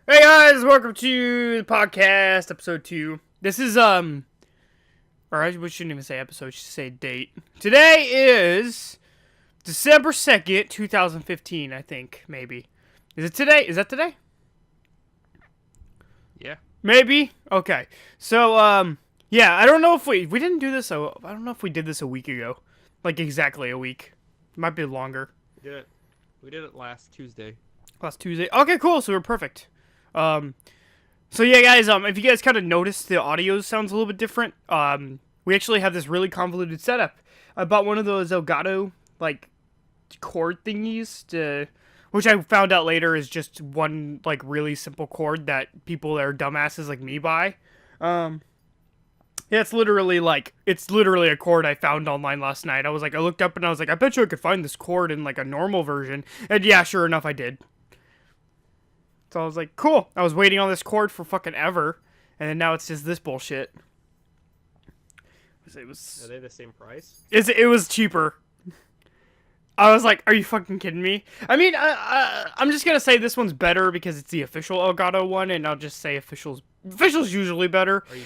Hey guys, welcome to the podcast, episode 2. This is, or we shouldn't even say episode, we should say date. Today is December 2nd, 2015, I think, maybe. Is it today? Is that today? Yeah. Maybe? Okay. So, yeah, I don't know if we didn't do this, I don't know if we did this a week ago. Like, exactly a week. It might be longer. We did it. We did it last Tuesday. Last Tuesday. Okay, cool, so we're perfect. Um, So yeah, guys. If you guys kind of noticed, the audio sounds a little bit different. We actually have this really convoluted setup. I bought one of those Elgato like cord thingies which I found out later is just one like really simple cord that people that are dumbasses like me buy. Um, yeah, it's literally a cord I found online last night. I looked up and I was like, I bet you I could find this cord in like a normal version, and yeah, sure enough, I did. So I was like, cool. I was waiting on this cord for fucking ever, and then now it's just this bullshit. It Are was they the same price? it was cheaper. I was like, are you fucking kidding me? I mean, I'm just gonna say this one's better because it's the official Elgato one, and I'll just say official's usually better, Are you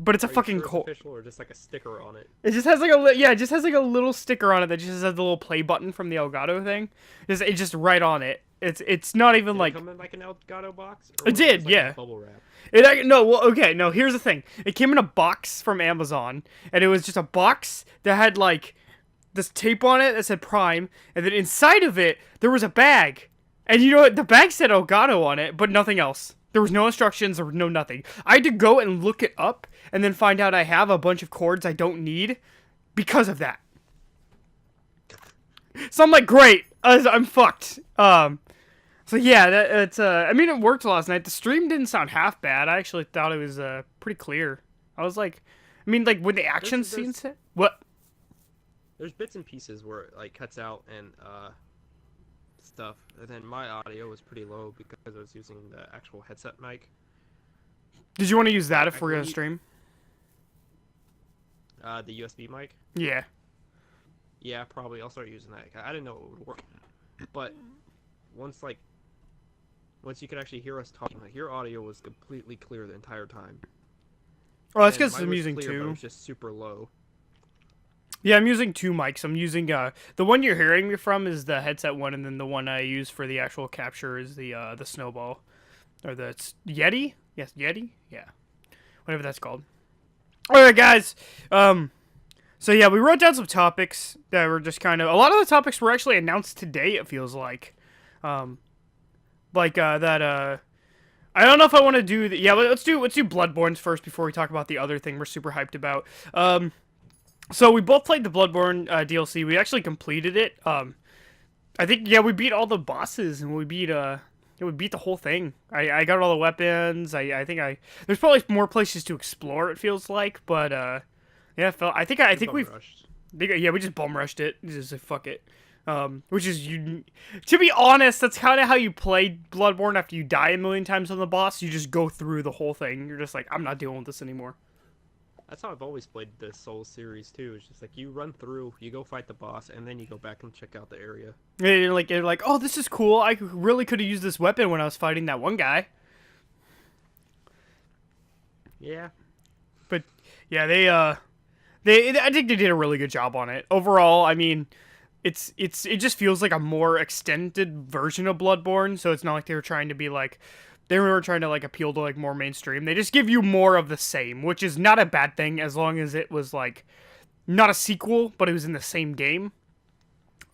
but it's a are you fucking sure it's cord. official or just like a sticker on it? It just has it just has like a little sticker on it that just has the little play button from the Elgato thing. It's just right on it. It's not even Did it like come in like an Elgato box? Or it was it did, just like yeah. bubble wrap? No, well, okay, no, here's the thing. It came in a box from Amazon, and it was just a box that had, like, this tape on it that said Prime, and then inside of it, there was a bag. And you know what? The bag said Elgato on it, but nothing else. There was no instructions or no nothing. I had to go and look it up, and then find out I have a bunch of cords I don't need because of that. So I'm like, great, I'm fucked. So yeah, it's I mean, it worked last night. The stream didn't sound half bad. I actually thought it was pretty clear. I was like, I mean, like when the There's action there's scenes hit, what? there's bits and pieces where it like cuts out and stuff. And then my audio was pretty low because I was using the actual headset mic. Did you want to use that Like if I we're can gonna stream? the USB mic. Yeah. Yeah, probably. I'll start using that. I didn't know it would work, but once like once you could actually hear us talking, like your audio was completely clear the entire time. Well, that's And because mine I'm was using clear, but it two. was just super low. Yeah, I'm using two mics. I'm using the one you're hearing me from is the headset one, and then the one I use for the actual capture is the Snowball or the Yeti. Yes, Yeti. Yeah, whatever that's called. All right, guys. So yeah, we wrote down some topics that were just kind of a lot of the topics were actually announced today. It feels um, that I don't know if I want to do yeah. Let's do Bloodborne's first before we talk about the other thing we're super hyped about. So we both played the Bloodborne DLC. We actually completed it. I think yeah, we beat all the bosses and we beat the whole thing. I got all the weapons. I think there's probably more places to explore. It feels like, but yeah, I We think bum we've rushed. yeah, we just bum rushed it. Just like, fuck it. Which is you. To be honest, that's kind of how you play Bloodborne. After you die a million times on the boss, you just go through the whole thing. You're just like, I'm not dealing with this anymore. That's how I've always played the Souls series too. It's just like you run through, you go fight the boss, and then you go back and check out the area. And you're like, oh, this is cool. I really could have used this weapon when I was fighting that one guy. Yeah, But yeah, I think they did a really good job on it. Overall, I mean, it just feels like a more extended version of Bloodborne, so it's not like they were trying to like appeal to like more mainstream. They just give you more of the same, which is not a bad thing as long as it was like not a sequel, but it was in the same game.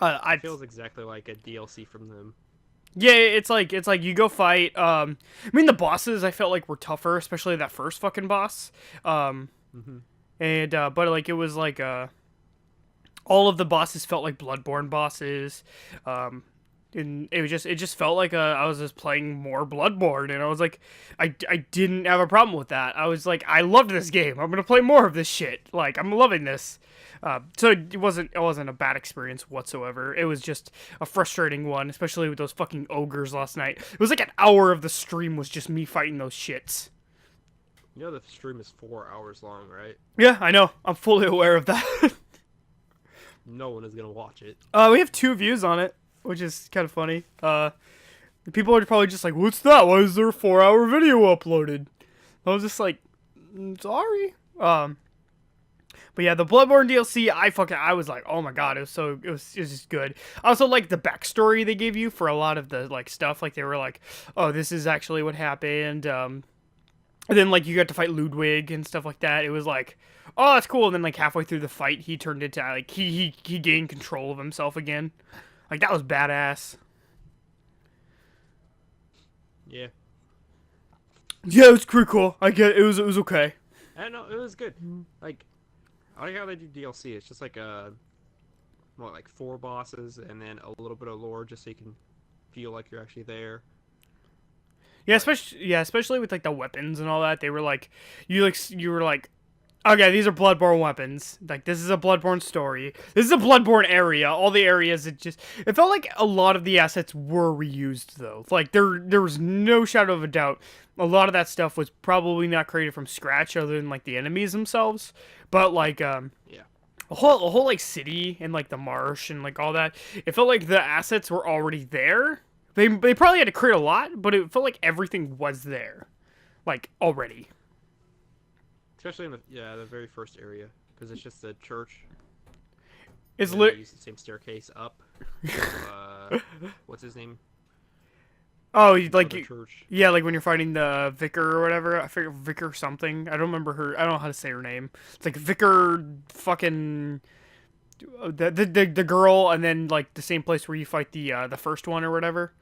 it I feels exactly like a DLC from them. Yeah, it's like you go fight. I mean the bosses I felt like were tougher, especially that first fucking boss. Um, Hmm. and but like it was like all of the bosses felt like Bloodborne bosses. And it just felt like I was just playing more Bloodborne, and I was like, I didn't have a problem with that. I was like, I loved this game. I'm gonna play more of this shit. Like I'm loving this. So it wasn't a bad experience whatsoever. It was just a frustrating one, especially with those fucking ogres last night. It was like an hour of the stream was just me fighting those shits. You know the stream is 4 hours long, right? Yeah, I know. I'm fully aware of that. No one is gonna watch it. We have 2 views on it, which is kind of funny. People are probably just like, "What's that? Why is there a 4-hour video uploaded?" I was just like, Sorry." But yeah, the Bloodborne DLC, I was like, oh my god, it was just good. I also like the backstory they gave you for a lot of the like stuff. Like they were like, oh, this is actually what happened. And then like you got to fight Ludwig and stuff like that. It was like, oh, that's cool. And then like halfway through the fight, he turned into like he gained control of himself again. Like that was badass. Yeah. Yeah, it was pretty cool. I get it was okay. I don't know, it was good. Like, I like how they do DLC. It's just like what, like 4 bosses and then a little bit of lore just so you can feel like you're actually there. Yeah, But especially with like the weapons and all that. They were like, you were like, okay, these are Bloodborne weapons. Like this is a Bloodborne story. This is a Bloodborne area. All the areas, it felt like a lot of the assets were reused though. Like there was no shadow of a doubt. A lot of that stuff was probably not created from scratch, other than like the enemies themselves. But like yeah, a whole like city and like the marsh and like all that. It felt like the assets were already there. They probably had to create a lot, but it felt like everything was there, like already. especially in the very first area because it's just a church. It's And then they lit. use the same staircase up. What's his name? Oh, The like other church. yeah, like when you're fighting the vicar or whatever. I forget vicar something. I don't remember her. I don't know how to say her name. It's like vicar fucking the girl, and then like the same place where you fight the first one or whatever.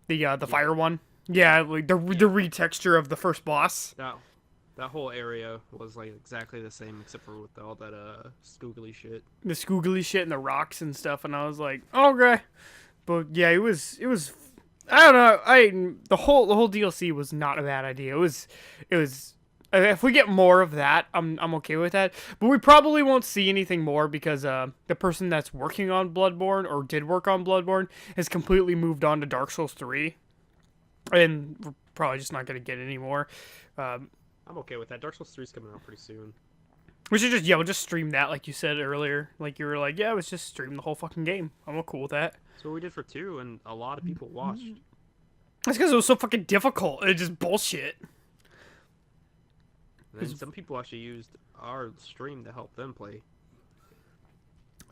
The Yeah, fire one. Yeah, like the yeah. retexture of the first boss. No, that whole area was like exactly the same except for with all that scoogly shit. The scoogly shit and the rocks and stuff, and I was like, okay. But yeah, it was. I don't know. The whole DLC was not a bad idea. It was. If we get more of that, I'm okay with that. But we probably won't see anything more because the person that's working on Bloodborne or did work on Bloodborne has completely moved on to Dark Souls 3, and we're probably just not gonna get any more. Um, I'm okay with that. Dark Souls 3 is coming out pretty soon. we should just we'll just stream that like you said earlier. Like you were like, yeah, let's just stream the whole fucking game. I'm cool with that. So we did for 2, and a lot of people watched. That's because it was so fucking difficult. It's just bullshit. And then some people actually used our stream to help them play.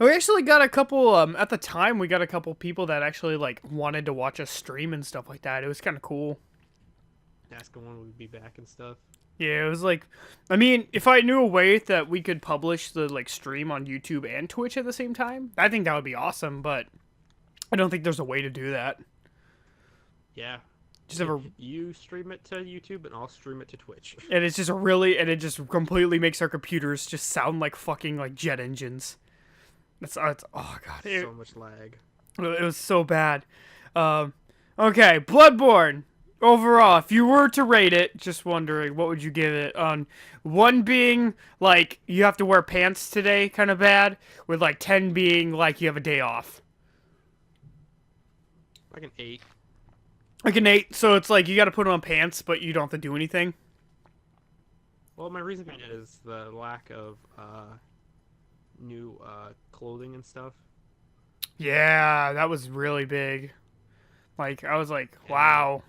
We actually got a couple. At the time, we got a couple people that actually like wanted to watch us stream and stuff like that. It was kind of cool. Asking when we'd be back and stuff. Yeah, it was like, I mean, if I knew a way that we could publish the like stream on YouTube and Twitch at the same time, I think that would be awesome. But I don't think there's a way to do that. Yeah. Just have a, You stream it to YouTube, and I'll stream it to Twitch. and it's just a really, and it just completely makes our computers just sound like fucking like jet engines. It's oh god, So much lag. it was so bad. Okay, Bloodborne. Overall, if you were to rate it, just wondering, what would you give it? On 1 being like you have to wear pants today, kind of bad, with like 10 being like you have a day off. Like an 8. Like an 8, so it's like you got to put on pants, but you don't have to do anything. Well, my reason being is the lack of new clothing and stuff. Yeah, that was really big. Like I was like, And wow.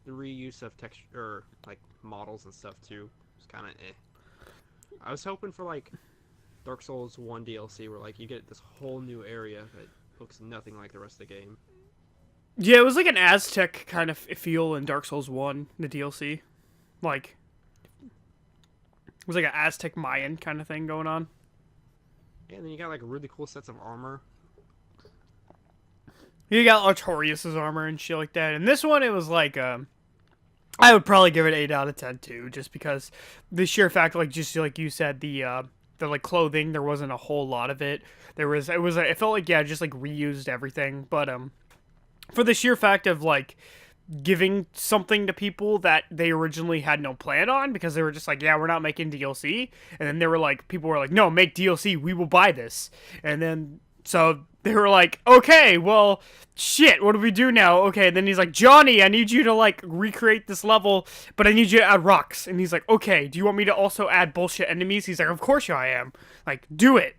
the reuse of texture, or like models and stuff too, was kind of eh. I was hoping for like Dark Souls 1 DLC where like you get this whole new area that looks nothing like the rest of the game. Yeah, it was like an Aztec kind of feel in Dark Souls 1, the DLC. Like, it was like an Aztec Mayan kind of thing going on. And then you got like really cool sets of armor. You got Artorias' armor and shit like that. And this one, it was like, I would probably give it 8 out of 10 too, just because the sheer fact, like, just like you said, the like clothing, there wasn't a whole lot of it. It felt like, yeah, just like reused everything. But, for the sheer fact of like giving something to people that they originally had no plan on, because they were just like, yeah, we're not making DLC, and then they were like, people were like, no, make DLC, we will buy this. And then so they were like, okay, well, shit, what do we do now? Okay, then he's like, Johnny, I need you to like recreate this level, but I need you to add rocks. And he's like, okay, do you want me to also add bullshit enemies? He's like, of course I am. Like, do it.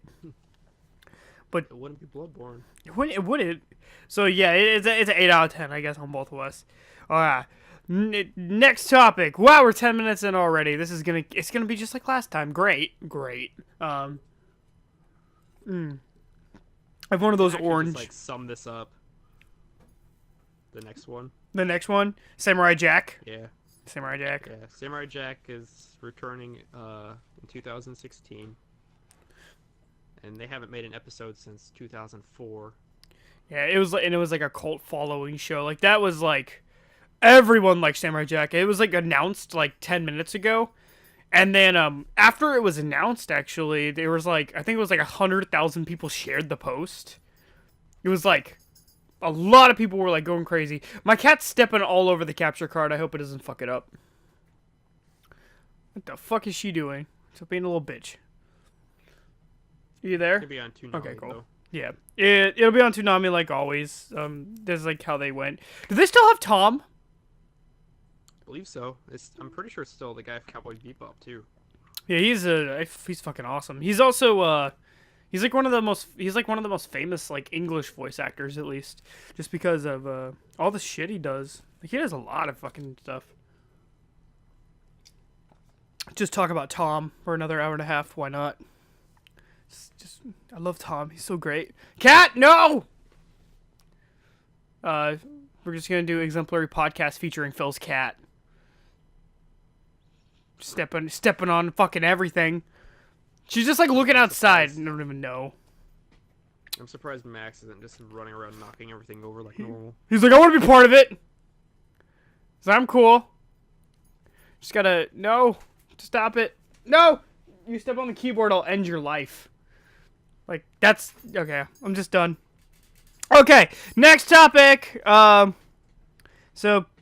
but It wouldn't be Bloodborne. it wouldn't. So yeah, it's an 8 out of 10, I guess, on both of us. All right. Next topic. Wow, we're 10 minutes in already. It's gonna be just like last time. Great. I have one of those Actually, orange. just like sum this up. The next one. The next one, Samurai Jack. Yeah. Samurai Jack. Yeah. Samurai Jack is returning in 2016, and they haven't made an episode since 2004. Yeah, it was like a cult following show. Like that was like everyone liked Samurai Jack. It was like announced like 10 minutes ago. And then after it was announced, actually, there was like I think it was like 100,000 people shared the post. It was like a lot of people were like going crazy. My cat's stepping all over the capture card. I hope it doesn't fuck it up. What the fuck is she doing? She's being a little bitch. You there? It'll be on Toonami, Okay, cool. though. Yeah, it'll be on Toonami like always. There's like how they went. Do they still have Tom? I believe so. I'm pretty sure it's still the guy from Cowboy Bebop too. Yeah, he's fucking awesome. He's also he's like one of the most famous like English voice actors, at least, just because of all the shit he does. Like he does a lot of fucking stuff. Just talk about Tom for another hour and a half. Why not? Just I love Tom. He's so great. Cat, no. We're just gonna do Exemplary podcast featuring Phil's cat. Stepping on fucking everything. She's just like looking outside. I don't even know. I'm surprised Max isn't just running around knocking everything over like normal. He's like, I want to be part of it. So I'm cool. Just gotta no. Stop it. No. You step on the keyboard, I'll end your life. Like that's okay. I'm just done. Okay, next topic. So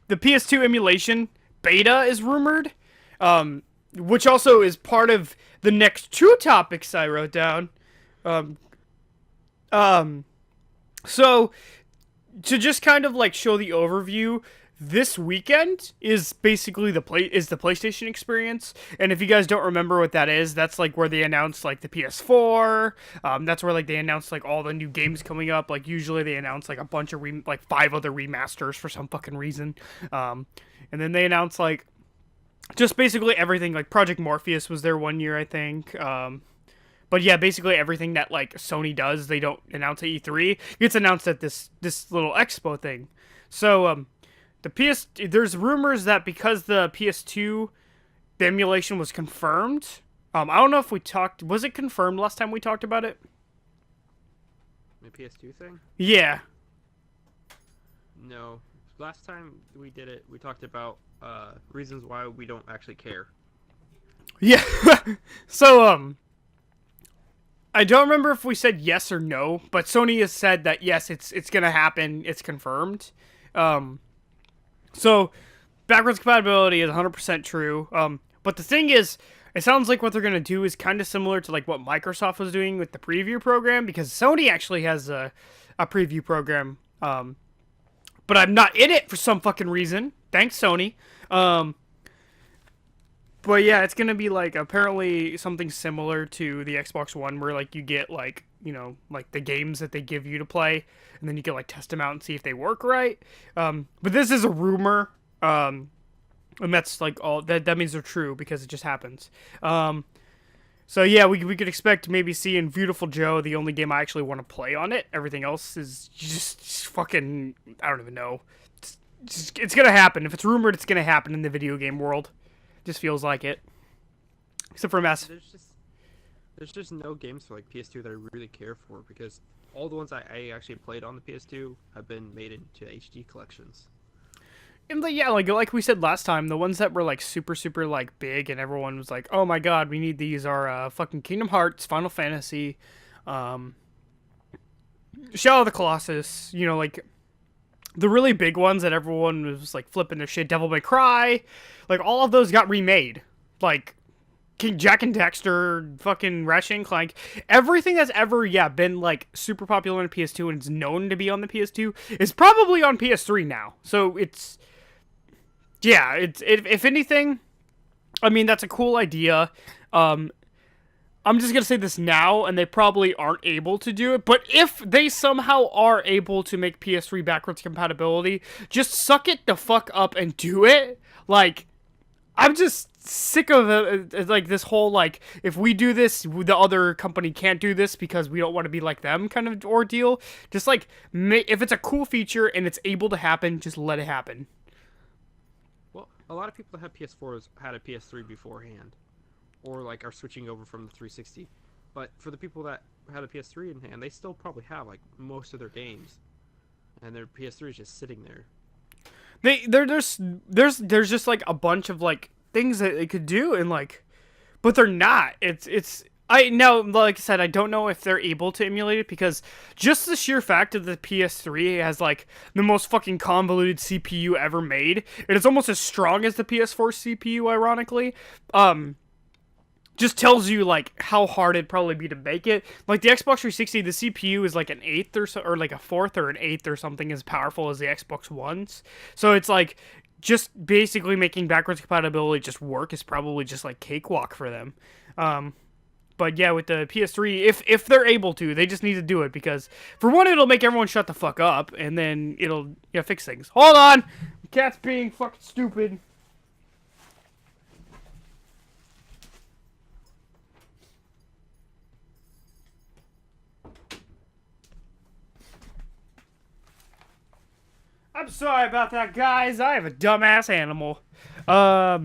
the PS2 emulation beta is rumored, which also is part of the next two topics I wrote down. So to just kind of like show the overview, this weekend is basically the PlayStation experience, and if you guys don't remember what that is, that's like where they announced like the PS4. That's where like they announced like all the new games coming up. Like usually they announce like a bunch of like 5 other remasters for some fucking reason, and then they announce like just basically everything. Like Project Morpheus was there one year, I think. But yeah, basically everything that like Sony does, they don't announce at E3. It gets announced at this little expo thing. So there's rumors that because the PS2, the emulation was confirmed. I don't know if was it confirmed last time we talked about it? The PS2 thing? Yeah. No. Last time we did it, we talked about reasons why we don't actually care. Yeah. So, I don't remember if we said yes or no, but Sony has said that yes, it's gonna happen. It's confirmed. So, backwards compatibility is 100% true. But the thing is, it sounds like what they're going to do is kind of similar to like what Microsoft was doing with the preview program, because Sony actually has a preview program. But I'm not in it for some fucking reason. Thanks, Sony. But yeah, it's going to be like apparently something similar to the Xbox One, where like you get like, you know, like the games that they give you to play, and then you can like test them out and see if they work right. But this is a rumor, and that's like all that means they're true because it just happens. So yeah, we could expect maybe seeing Beautiful Joe, the only game I actually want to play on it. Everything else is just fucking, I don't even know. It's gonna happen. If it's rumored, it's gonna happen in the video game world. Just feels like it. Except for Mass. There's just no games for like PS2 that I really care for, because all the ones I actually played on the PS2 have been made into HD collections. And yeah, like we said last time, the ones that were like super like big and everyone was like, "Oh my god, we need these," are fucking Kingdom Hearts, Final Fantasy, Shadow of the Colossus. You know, like the really big ones that everyone was like flipping their shit. Devil May Cry, like all of those got remade. Like King Jack and Daxter, fucking Ratchet and Clank, everything that's ever been like super popular on PS2 and is known to be on the PS2 is probably on PS3 now. So it's if anything, I mean that's a cool idea. I'm just gonna say this now, and they probably aren't able to do it. But if they somehow are able to make PS3 backwards compatibility, just suck it the fuck up and do it. Like, I'm just sick of like this whole like if we do this, the other company can't do this because we don't want to be like them kind of ordeal. Just like if it's a cool feature and it's able to happen, just let it happen. Well, a lot of people that have PS4s had a PS3 beforehand, or like are switching over from the 360. But for the people that had a PS3 in hand, they still probably have like most of their games, and their PS3 is just sitting there. There's just like a bunch of like things that they could do and like, but they're not. It's I now like I said I don't know if they're able to emulate it because just the sheer fact of the PS3 has like the most fucking convoluted CPU ever made. It is almost as strong as the PS4 CPU, ironically. Just tells you like how hard it'd probably be to make it. Like the Xbox 360, the CPU is like an eighth or so, or like a fourth or an eighth or something as powerful as the Xbox One's. So it's like just basically making backwards compatibility just work is probably just like cakewalk for them. But yeah, with the PS3, if they're able to, they just need to do it because for one, it'll make everyone shut the fuck up, and then it'll fix things. Hold on, the cat's being fucking stupid. I'm sorry about that, guys. I have a dumbass animal. But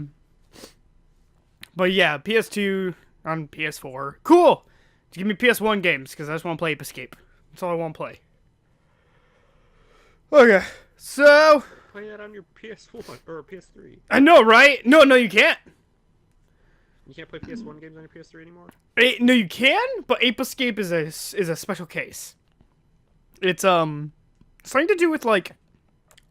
yeah, PS2 on PS4. Cool. Just give me PS1 games because I just want to play Ape Escape. That's all I want to play. Okay, so Play that on your PS1 or PS3. I know, right? No, you can't. You can't play PS1 games on your PS3 anymore. No, you can, but Ape Escape is a special case. It's something to do with like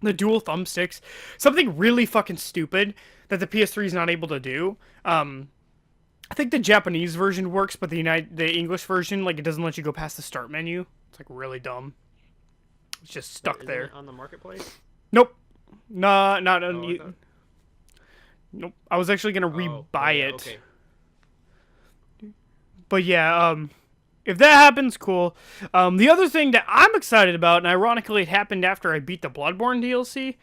the dual thumbsticks, something really fucking stupid that the PS3 is not able to do. I think the Japanese version works, but the English version, like, it doesn't let you go past the start menu. It's like really dumb. It's just stuck Isn't there. it on the marketplace? Nope. Nah, not on. Oh, Nope. I was actually gonna rebuy yeah, it. Okay. But yeah, if that happens, cool. The other thing that I'm excited about, and ironically it happened after I beat the Bloodborne DLC,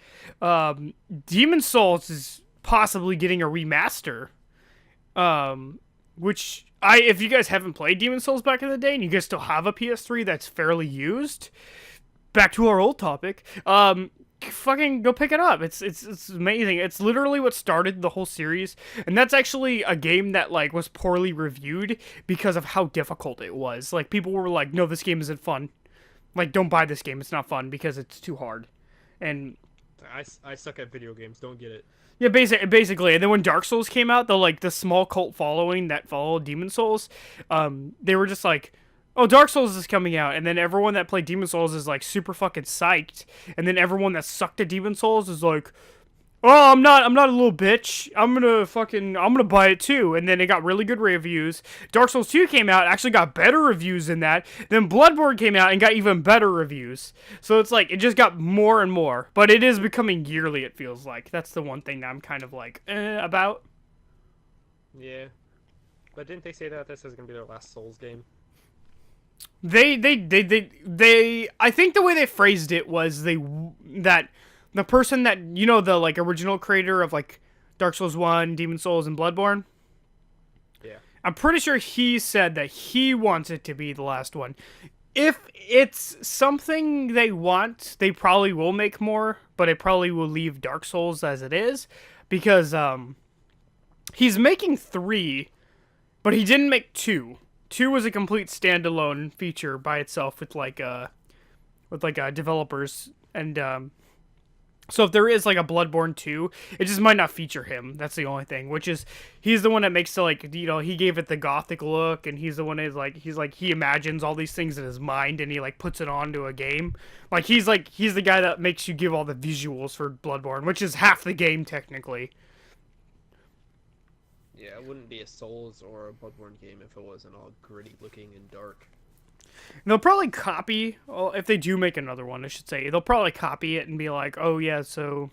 Demon Souls is possibly getting a remaster. Which if you guys haven't played Demon Souls back in the day, and you guys still have a PS3 that's fairly used, back to our old topic, fucking go pick it up. It's amazing. It's literally what started the whole series, and that's actually a game that like was poorly reviewed because of how difficult it was. Like people were like, "No, this game isn't fun. Like, don't buy this game. It's not fun because it's too hard." And I suck at video games. Don't get it. yeah, basically. And then when Dark Souls came out, the small cult following that followed Demon Souls, they were just like, "Oh, Dark Souls is coming out," and then everyone that played Demon Souls is like super fucking psyched, and then everyone that sucked at Demon Souls is like, "Oh, I'm not a little bitch. I'm gonna buy it too." And then it got really good reviews. Dark Souls 2 came out, actually got better reviews than that. Then Bloodborne came out and got even better reviews. So it's like it just got more and more. But it is becoming yearly. It feels like that's the one thing that I'm kind of like about. Yeah. But didn't they say that this is gonna be their last Souls game? They I think the way they phrased it was that the person that, the like original creator of like Dark Souls 1, Demon Souls, and Bloodborne, Yeah. I'm pretty sure he said that he wants it to be the last one. If it's something they want, they probably will make more, but it probably will leave Dark Souls as it is because he's making 3, but he didn't make 2. 2 was a complete standalone feature by itself with developers, and so if there is like a Bloodborne 2, it just might not feature him. That's the only thing, which is he's the one that makes he gave it the gothic look, and he's the one that he imagines all these things in his mind and he like puts it onto a game. He's the guy that makes you give all the visuals for Bloodborne, which is half the game technically. Yeah, it wouldn't be a Souls or a Bloodborne game if it wasn't all gritty looking and dark. They'll probably copy, well, if they do make another one, I should say, they'll probably copy it and be like, "Oh yeah, so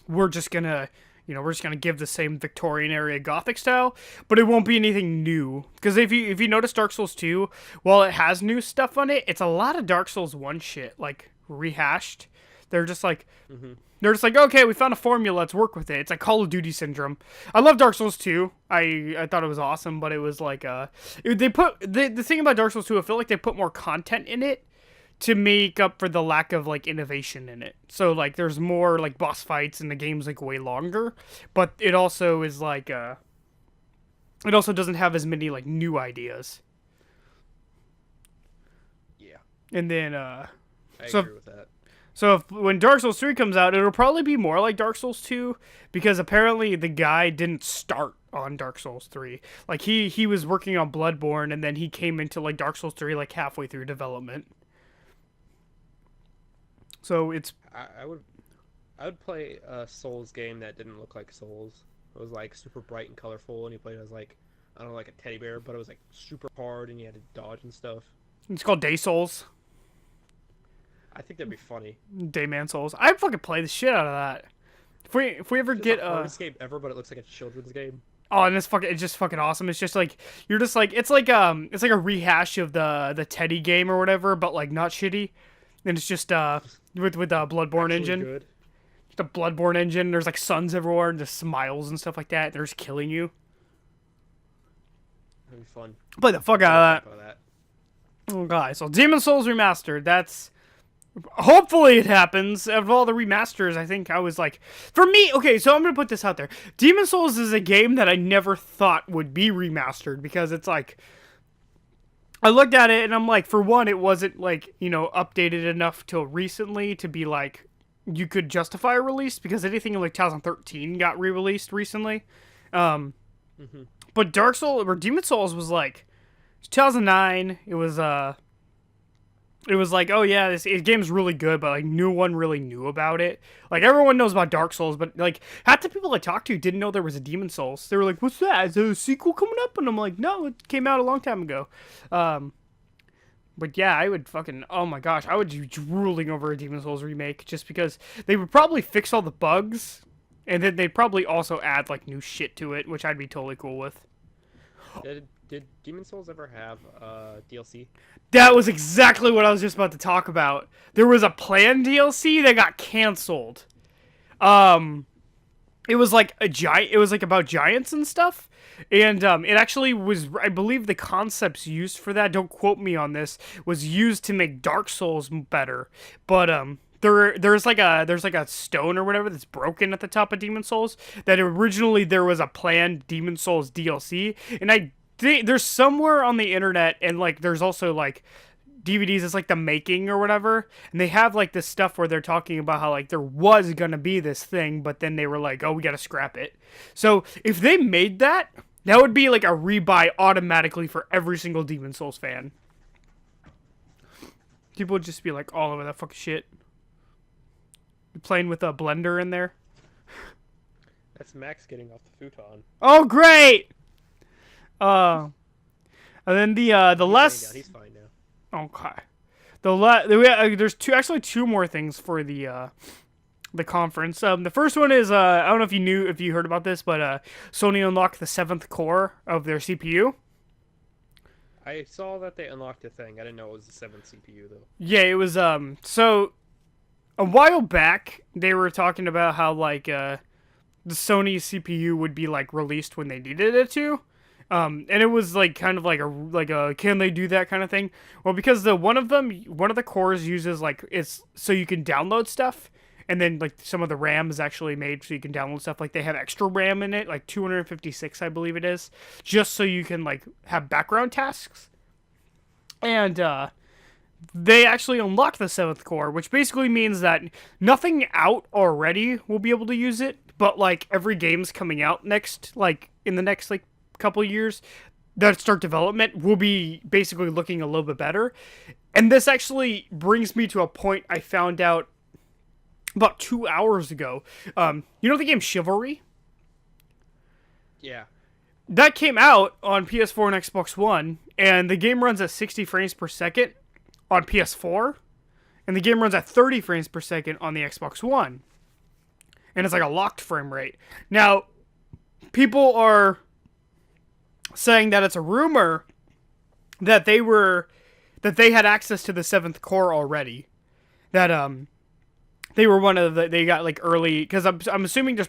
we're just gonna we're just gonna give the same Victorian area Gothic style, but it won't be anything new. Because if you notice Dark Souls 2, while it has new stuff on it, it's a lot of Dark Souls 1 shit, like rehashed. They're just like Hmm. they're just like, okay, we found a formula, let's work with it. It's like Call of Duty syndrome. I love Dark Souls 2. I thought it was awesome, but it was like they put the thing about Dark Souls 2, I feel like they put more content in it to make up for the lack of like innovation in it. So like there's more like boss fights and the game's like way longer, but it also is like it also doesn't have as many like new ideas. Yeah, And then I so agree with that. so when Dark Souls 3 comes out, it'll probably be more like Dark Souls 2 because apparently the guy didn't start on Dark Souls 3. Like he was working on Bloodborne and then he came into like Dark Souls 3 like halfway through development. So it's I would play a Souls game that didn't look like Souls. It was like super bright and colorful, and you played as like, I don't know, like a teddy bear, but it was like super hard, and you had to dodge and stuff. it's called Day Souls, I think that'd be funny. Dayman Souls. I'd fucking play the shit out of that. If we ever It's get the hardest game ever, but it looks like a children's game. oh, and it's just fucking awesome. It's just like you're just like it's like a rehash of the Teddy game or whatever, but like not shitty. And it's just with Bloodborne Actually engine. good. The Bloodborne engine. There's like suns everywhere and just smiles and stuff like that. They're just killing you. That'd be fun. Play the fuck out of Of that. that. Oh god. So Demon Souls remastered. That's hopefully it happens. Of all the remasters, I think I was like, for me. Okay, so I'm gonna put this out there. Demon Souls is a game that I never thought would be remastered because it's like. I looked at it and I'm like, for one, it wasn't like, updated enough till recently to be like, you could justify a release because anything in like 2013 got re-released recently. Um, Hmm. but Dark Souls or Demon Souls was like 2009. It was like, oh yeah, this game's really good, but like no one really knew about it. Like everyone knows about Dark Souls, but like half the people I talked to didn't know there was a Demon Souls. They were like, "What's that? Is there a sequel coming up?" And I'm like, "No, it came out a long time ago." But yeah, I would fucking oh my gosh, I would be drooling over a Demon Souls remake just because they would probably fix all the bugs, and then they'd probably also add like new shit to it, which I'd be totally cool with. Did Demon Souls ever have DLC? That was exactly what I was just about to talk about. There was a planned DLC that got canceled. It was like a giant. It was like about giants and stuff, and it actually was. I believe the concepts used for that. Don't quote me on this. Was used to make Dark Souls better, but there's like a stone or whatever that's broken at the top of Demon Souls. That originally there was a planned Demon Souls DLC, and there's somewhere on the internet, and like there's also like DVDs. It's like the making or whatever, and they have like this stuff where they're talking about how like there was gonna be this thing, but then they were like, oh, we gotta scrap it. So if they made that, that would be like a rebuy automatically for every single Demon Souls fan. People would just be like all over that fucking shit. Playing with a blender in there. That's Max getting off the futon. Oh great! And then the He's laying less. down. He's fine now. Okay. There's two more things for the conference. The first one is I don't know if you heard about this, but Sony unlocked the 7th core of their CPU. I saw that they unlocked a thing. I didn't know it was the 7th CPU though. Yeah, it was so a while back they were talking about how like the Sony CPU would be like released when they needed it to. And it was like kind of like a can they do that kind of thing? Well, because one of the cores uses like it's so you can download stuff, and then like some of the RAM is actually made so you can download stuff. Like they have extra RAM in it, like 256, I believe it is, just so you can like have background tasks. And they actually unlocked the 7th core, which basically means that nothing out already will be able to use it, but like every game's coming out next, like in the next like couple years that start development will be basically looking a little bit better. And this actually brings me to a point I found out about 2 hours ago. You know the game Chivalry? Yeah. That came out on PS4 and Xbox One, and the game runs at 60 frames per second on PS4, and the game runs at 30 frames per second on the Xbox One. and it's like a locked frame rate. Now, people are saying that it's a rumor that they had access to the seventh core already. That they were one of they got like early, because I'm assuming this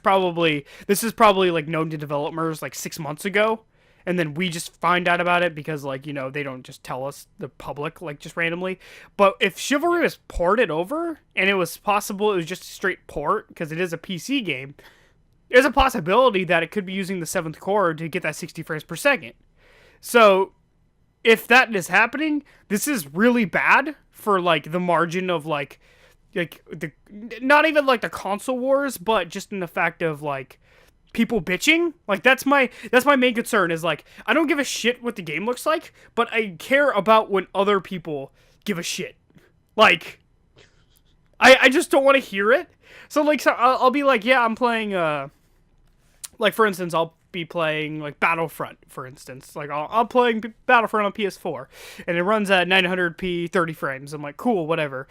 is probably like known to developers like 6 months ago, and then we just find out about it because like they don't just tell us, the public, like just randomly. But if Chivalry was ported over and it was possible it was just a straight port because it is a PC game, there's a possibility that it could be using the seventh core to get that 60 frames per second. So if that is happening, this is really bad for like the margin of like the not even like the console wars, but just in the fact of like people bitching. Like that's my main concern, is like I don't give a shit what the game looks like, but I care about when other people give a shit. Like I just don't want to hear it. So like I'll be like, yeah, I'm playing like for instance, I'll be playing like Battlefront, for instance. Like I'm playing Battlefront on PS4 and it runs at 900p 30 frames. I'm like, cool, whatever.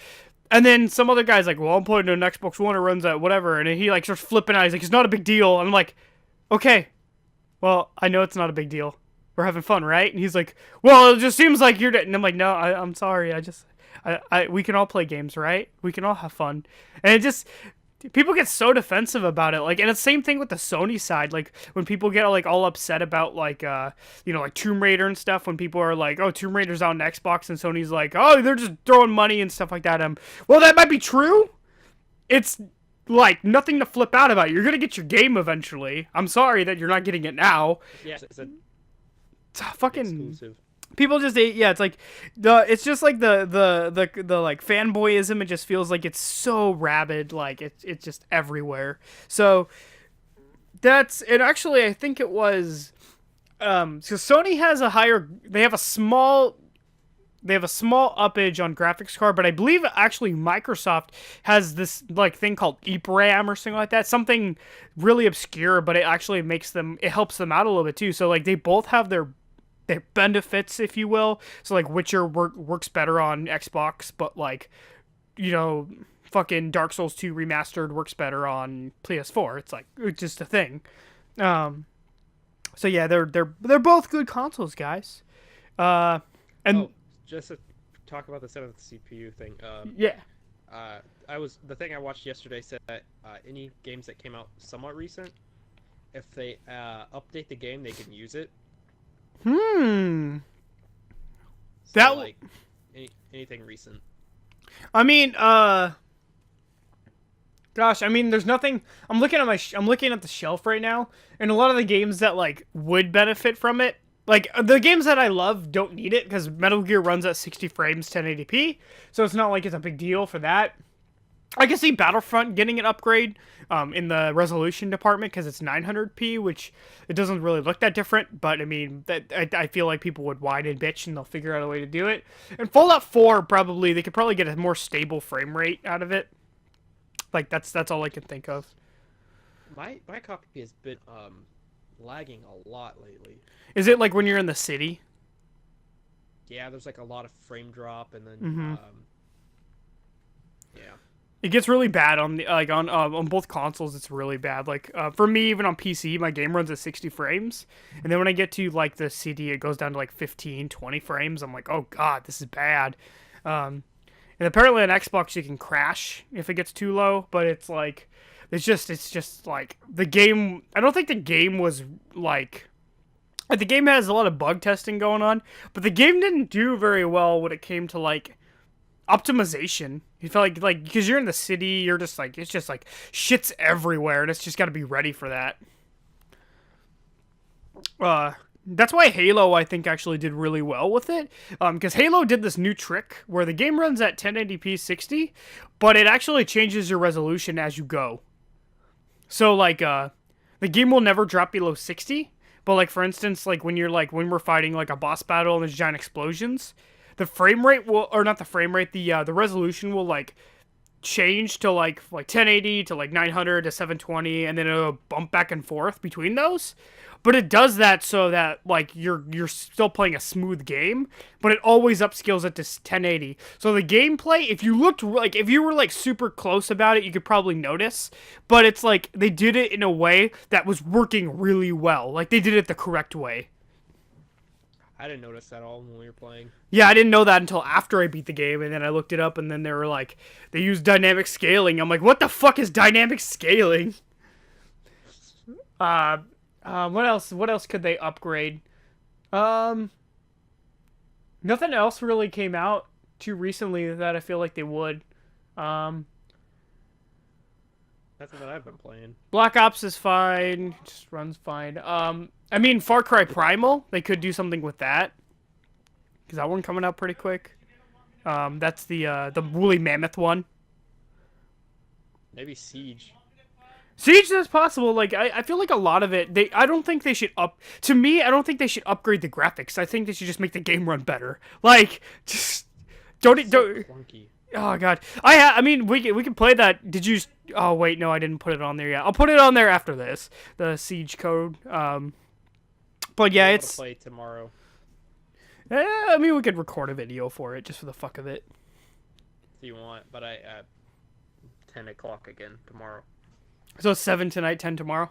And then some other guy's like, well, I'm playing an Xbox One, it runs at whatever, and he like starts flipping out. He's like, it's not a big deal. And I'm like, okay, well, I know it's not a big deal. We're having fun, right? And he's like, well, it just seems like you're. And I'm like, no, I'm sorry. We can all play games, right? We can all have fun. And it just, people get so defensive about it. Like, and it's the same thing with the Sony side. Like when people get like all upset about like like Tomb Raider and stuff, when people are like, oh, Tomb Raider's out on Xbox, and Sony's like, oh, they're just throwing money and stuff like that. Well, that might be true. It's like nothing to flip out about. You're gonna get your game eventually. I'm sorry that you're not getting it now. Yeah, it's fucking exclusive. People just it's like it's just like the like fanboyism. It just feels like it's so rabid, like it's just everywhere. So that's it. Actually, I think it was so Sony has they have a small uppage on graphics card, but I believe actually Microsoft has this like thing called EEPRAM or something like that, something really obscure, but it actually it helps them out a little bit too. So like they both have their benefits, if you will. So like Witcher works better on Xbox, but like fucking Dark Souls 2 remastered works better on PS4. It's just a thing. So yeah, they're both good consoles, guys. And just to talk about the seventh CPU thing. Yeah. The thing I watched yesterday said that any games that came out somewhat recent, if they update the game, they can use it. So that like anything recent. I mean, gosh, I mean, there's nothing. I'm looking at the shelf right now, and a lot of the games that like would benefit from it, like the games that I love, don't need it because Metal Gear runs at 60 frames, 1080p, so it's not like it's a big deal for that. I can see Battlefront getting an upgrade in the resolution department because it's 900p, which it doesn't really look that different. But I mean, I feel like people would whine and bitch, and they'll figure out a way to do it. And Fallout 4 they could probably get a more stable frame rate out of it. Like that's all I can think of. My copy has been lagging a lot lately. Is it like when you're in the city? Yeah, there's like a lot of frame drop, and then yeah. It gets really bad on both consoles. It's really bad. Like for me, even on PC, my game runs at 60 frames, and then when I get to like the CD, it goes down to like 15, 20 frames. I'm like, oh god, this is bad. And apparently on Xbox you can crash if it gets too low, but it's just like the game. I don't think the game was like. The game has a lot of bug testing going on, but the game didn't do very well when it came to like optimization. You felt like because you're in the city, you're just like, it's just like shit's everywhere, and it's just got to be ready for that. That's why Halo, I think, actually did really well with it, because Halo did this new trick where the game runs at 1080p 60, but it actually changes your resolution as you go. So like the game will never drop below 60, but like for instance, like when we're fighting like a boss battle and there's giant explosions, the frame rate will, or not the frame rate, the resolution will like change to like 1080 to like 900 to 720, and then it'll bump back and forth between those. But it does that so that like you're still playing a smooth game, but it always upscales it to 1080. So the gameplay, if you looked like if you were like super close about it, you could probably notice. But it's like they did it in a way that was working really well. Like they did it the correct way. I didn't notice that at all when we were playing. Yeah, I didn't know that until after I beat the game, and then I looked it up, and then they were like, they used dynamic scaling. I'm like, what the fuck is dynamic scaling? Uh, what else? What else could they upgrade? Um, Nothing else really came out too recently that I feel like they would. Um, That's what I've been playing. Black Ops is fine, just runs fine. I mean, Far Cry Primal, they could do something with that, because that one coming out pretty quick. That's the woolly mammoth one. Maybe Siege. Siege is possible. Like I feel like a lot of it. I don't think they should up. To me, I don't think they should upgrade the graphics. I think they should just make the game run better. Like just don't. Clunky. Oh god. I mean we can play that. Did you? Oh wait, no, I didn't put it on there yet. I'll put it on there after this. The Siege code. But yeah, it's. Play tomorrow. I mean, we could record a video for it just for the fuck of it. If you want, but I at 10 o'clock again tomorrow. So 7 tonight, 10 tomorrow.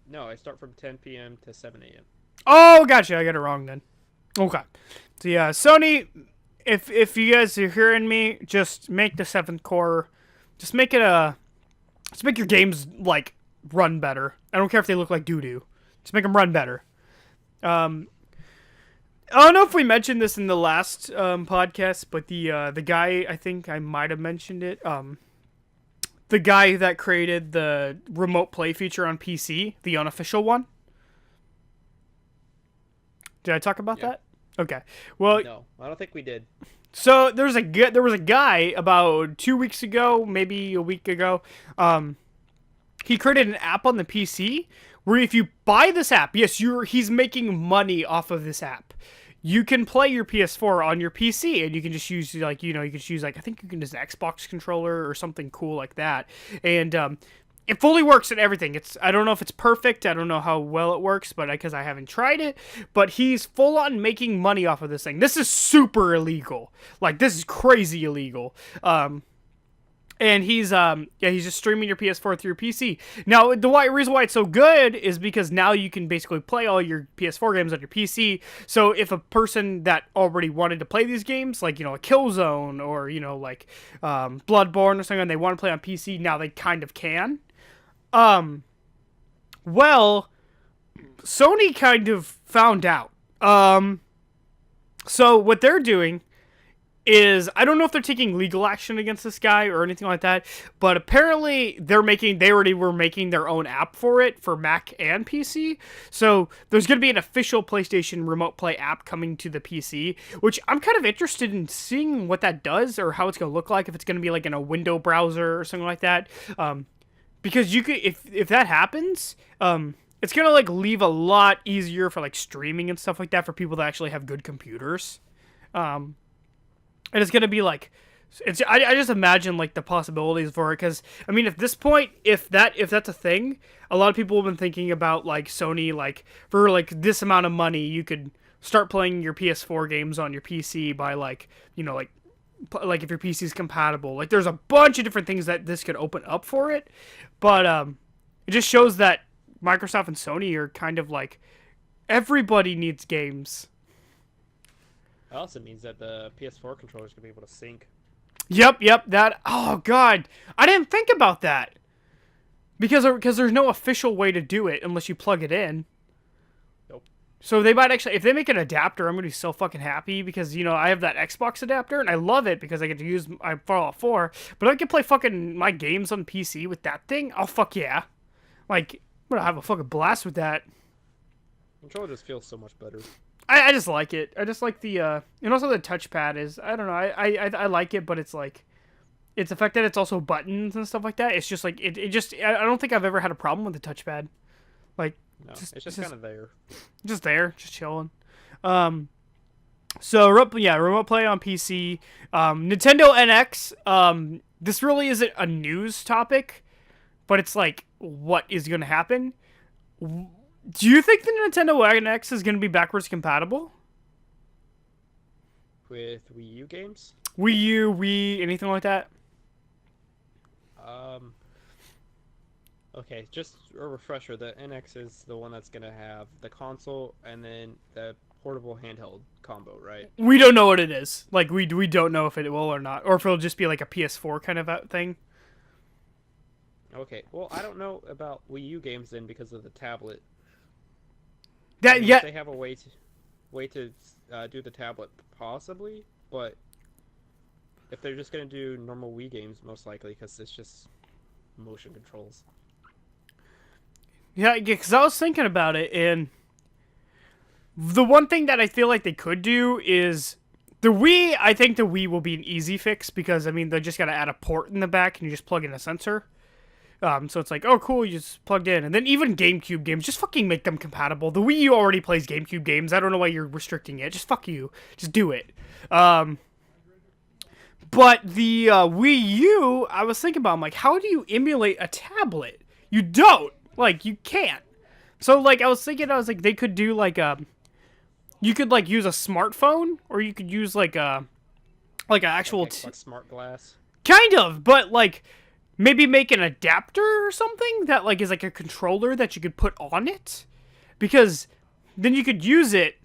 No, I start from 10 p.m. to 7 a.m. Oh, gotcha. I got it wrong then. Okay. So yeah, Sony, if you guys are hearing me, just make the seventh core. Just make it just make your games like run better. I don't care if they look like doo doo. Just make them run better. I don't know if we mentioned this in the last podcast, but the guy, I think I might have mentioned it. The guy that created the remote play feature on PC, the unofficial one. Did I talk about that? Okay. Well, no, I don't think we did. So there was a guy about 2 weeks ago, maybe a week ago. He created an app on the PC where if you buy this app, yes, he's making money off of this app. You can play your PS4 on your PC, and you can just use like you can use like I think you can use an Xbox controller or something cool like that, and it fully works and everything. I don't know if it's perfect. I don't know how well it works, but because I haven't tried it. But he's full on making money off of this thing. This is super illegal. Like this is crazy illegal. And he's just streaming your PS4 through your PC. Now, the reason why it's so good is because now you can basically play all your PS4 games on your PC. So if a person that already wanted to play these games, like, like Killzone or, like Bloodborne or something, and they want to play on PC, now they kind of can. Well, Sony kind of found out. So what they're doing is, I don't know if they're taking legal action against this guy or anything like that, but apparently they already were making their own app for it for Mac and PC. So there's going to be an official PlayStation Remote Play app coming to the PC, which I'm kind of interested in seeing what that does or how it's going to look like, if it's going to be like in a window browser or something like that. Because you could, if that happens, it's going to like leave a lot easier for like streaming and stuff like that for people that actually have good computers. And it's gonna be like, I just imagine like the possibilities for it, because I mean at this point, if that's a thing, a lot of people have been thinking about like Sony, like for like this amount of money you could start playing your PS4 games on your PC by like like if your PC is compatible. Like there's a bunch of different things that this could open up for it, but it just shows that Microsoft and Sony are kind of like, everybody needs games. It also means that the PS4 controller is going to be able to sync. Yep, that, oh god, I didn't think about that. Because there's no official way to do it unless you plug it in. Nope. So they might actually, if they make an adapter, I'm going to be so fucking happy, because, I have that Xbox adapter, and I love it because I get to use my Fallout 4, but I can play fucking my games on PC with that thing. Oh, fuck yeah. Like, I'm going to have a fucking blast with that. The controller just feels so much better. I just like it. I just like the, and also the touchpad is, I don't know, I like it, but it's like, it's the fact that it's also buttons and stuff like that. It's just like, it just, I don't think I've ever had a problem with the touchpad. Like, No, it's just kind of there. Just there, just chilling. So yeah, remote play on PC. Nintendo NX. This really isn't a news topic, but it's like what is going to happen. Do you think the Nintendo NX is going to be backwards compatible? With Wii U games. Wii U, Wii, anything like that? Um, okay, just a refresher. The NX is the one that's gonna have the console and then the portable handheld combo, right? We don't know what it is. Like we don't know if it will or not, or if it'll just be like a PS4 kind of thing. Okay, well, I don't know about Wii U games then because of the tablet. I That mean, if yeah, they have a way to do the tablet, possibly, but if they're just gonna do normal Wii games, most likely, because it's just motion controls. yeah, because I was thinking about it, and the one thing that I feel like they could do is the Wii. I think the Wii will be an easy fix because I mean they just got to add a port in the back and you just plug in a sensor. So it's like, oh, cool, you just plugged in. And then even GameCube games, just fucking make them compatible. The Wii U already plays GameCube games. I don't know why you're restricting it. Just fuck you. Just do it. But the Wii U, I was thinking about, I'm like, how do you emulate a tablet? You don't. Like, you can't. So, like, I was thinking, I was like, they could do, like, you could, like, use a smartphone, or you could use, like, like an actual... Like Xbox Smart Glass. Kind of, but, like, maybe make an adapter or something that, like, is, like, a controller that you could put on it. Because then you could use it,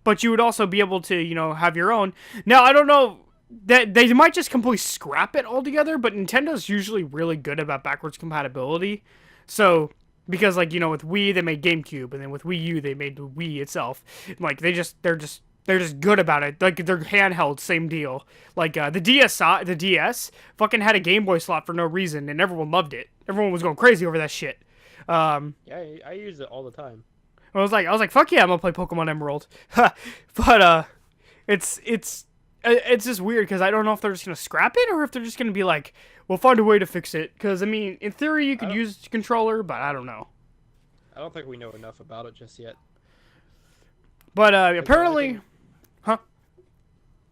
but you would also be able to, you know, have your own. Now, I don't know that they might just completely scrap it altogether, but Nintendo's usually really good about backwards compatibility. So, because like, you know, with Wii they made GameCube, and then with Wii U they made the Wii itself. Like they're just good about it. Like they're handheld, same deal. Like the DS fucking had a Game Boy slot for no reason, and everyone loved it. Everyone was going crazy over that shit. Yeah, I use it all the time. I was like, fuck yeah, I'm gonna play Pokemon Emerald. But it's just weird because I don't know if they're just gonna scrap it or if they're just gonna be like, we'll find a way to fix it. Because I mean, in theory, you I could don't, use a controller, but I don't know. I don't think we know enough about it just yet. But Like the only apparently, thing, huh?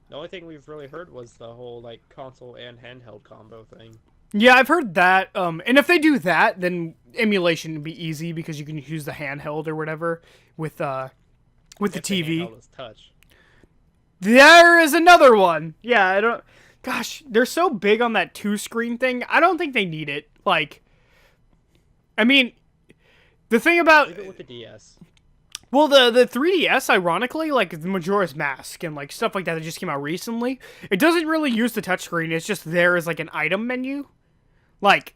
the only thing we've really heard was the whole like console and handheld combo thing. Yeah, I've heard that. And if they do that, then emulation would be easy because you can use the handheld or whatever with the If the TV. handheld is touch. There is another one. Yeah, I don't. Gosh, they're so big on that two screen thing. I don't think they need it. Like, I mean, the thing about Leave it with the DS. well, the 3DS, ironically, like the Majora's Mask and like stuff like that just came out recently, it doesn't really use the touchscreen. It's just there as like an item menu, like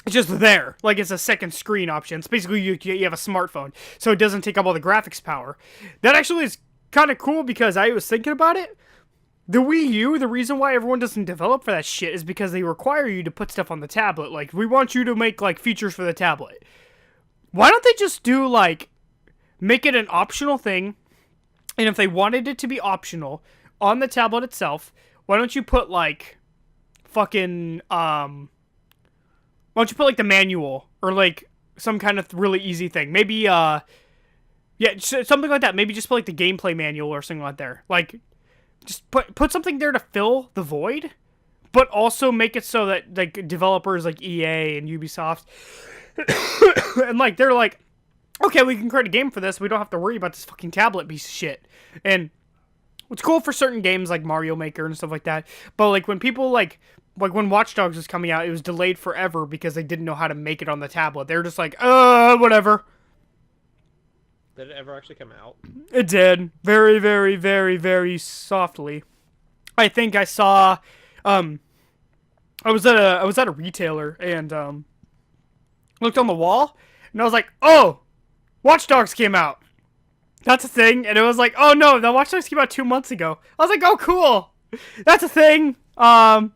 it's just there, like it's a second screen option. It's basically you have a smartphone, so it doesn't take up all the graphics power. That actually is kind of cool because I was thinking about it. The Wii U, the reason why everyone doesn't develop for that shit is because they require you to put stuff on the tablet. Like, we want you to make like features for the tablet. Why don't they just do like make it an optional thing? And if they wanted it to be optional on the tablet itself, why don't you put like fucking why don't you put like the manual or like some kind of really easy thing? Maybe yeah, something like that. Maybe just put like the gameplay manual or something like there. Like just put something there to fill the void, but also make it so that like developers like EA and Ubisoft and like they're like, okay, we can create a game for this. We don't have to worry about this fucking tablet piece of shit. And it's cool for certain games like Mario Maker and stuff like that. But like when people like when Watch Dogs was coming out, it was delayed forever because they didn't know how to make it on the tablet. They were just like, whatever. Did it ever actually come out? It did. Very, very, very, very softly. I think I saw I was at a retailer and looked on the wall and I was like, "Oh, Watch Dogs came out." That's a thing. And it was like, "Oh no, the Watch Dogs came out 2 months ago." I was like, "Oh, cool. That's a thing." But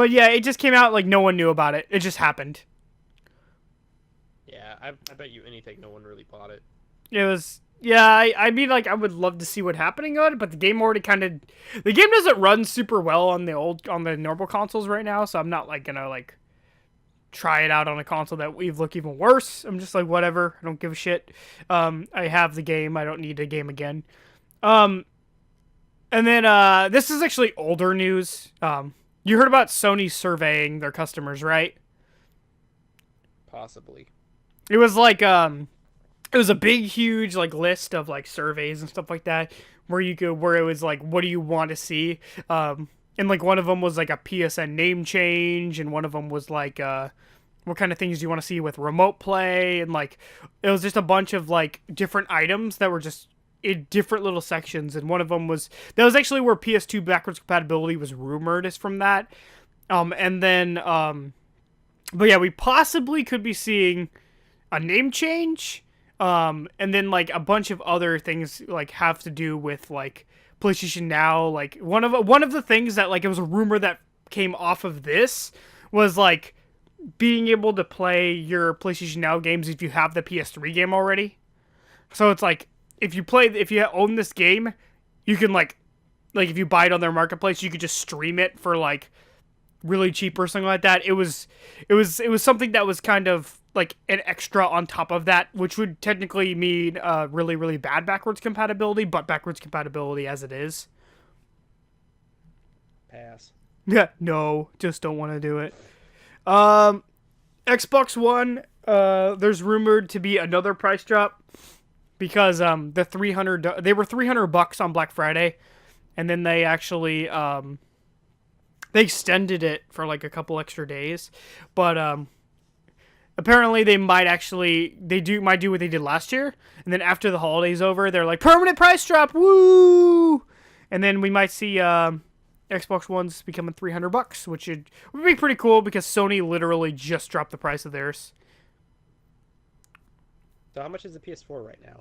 yeah, it just came out like no one knew about it. It just happened. Yeah, I bet you anything no one really bought it. It was yeah, I mean like I would love to see what happening on it, but the game already the game doesn't run super well on the normal consoles right now, so I'm not like gonna like try it out on a console that we've look even worse. I'm just like whatever, I don't give a shit. I have the game, I don't need the game again. And then this is actually older news. You heard about Sony surveying their customers, right? Possibly. It was like it was a big huge like list of like surveys and stuff like that where it was like what do you want to see? And like one of them was like a PSN name change, and one of them was like what kind of things do you want to see with remote play, and like it was just a bunch of like different items that were just in different little sections, and one of them was that was actually where PS2 backwards compatibility was rumored is from that. And then but yeah, we possibly could be seeing a name change, and then like a bunch of other things like have to do with like PlayStation Now. Like one of the things that like it was a rumor that came off of this was like being able to play your PlayStation Now games if you have the PS3 game already. So it's like if you own this game, you can like if you buy it on their marketplace, you could just stream it for like really cheap or something like that. It was something that was kind of like an extra on top of that, which would technically mean really really bad backwards compatibility, but backwards compatibility as it is. Pass. Yeah, no, just don't want to do it. Um, Xbox One, there's rumored to be another price drop because the 300 they were $300 on Black Friday, and then they actually they extended it for like a couple extra days, but apparently they might do what they did last year, and then after the holidays over, they're like permanent price drop, woo! And then we might see Xbox One's becoming $300, which would be pretty cool because Sony literally just dropped the price of theirs. So how much is the PS4 right now?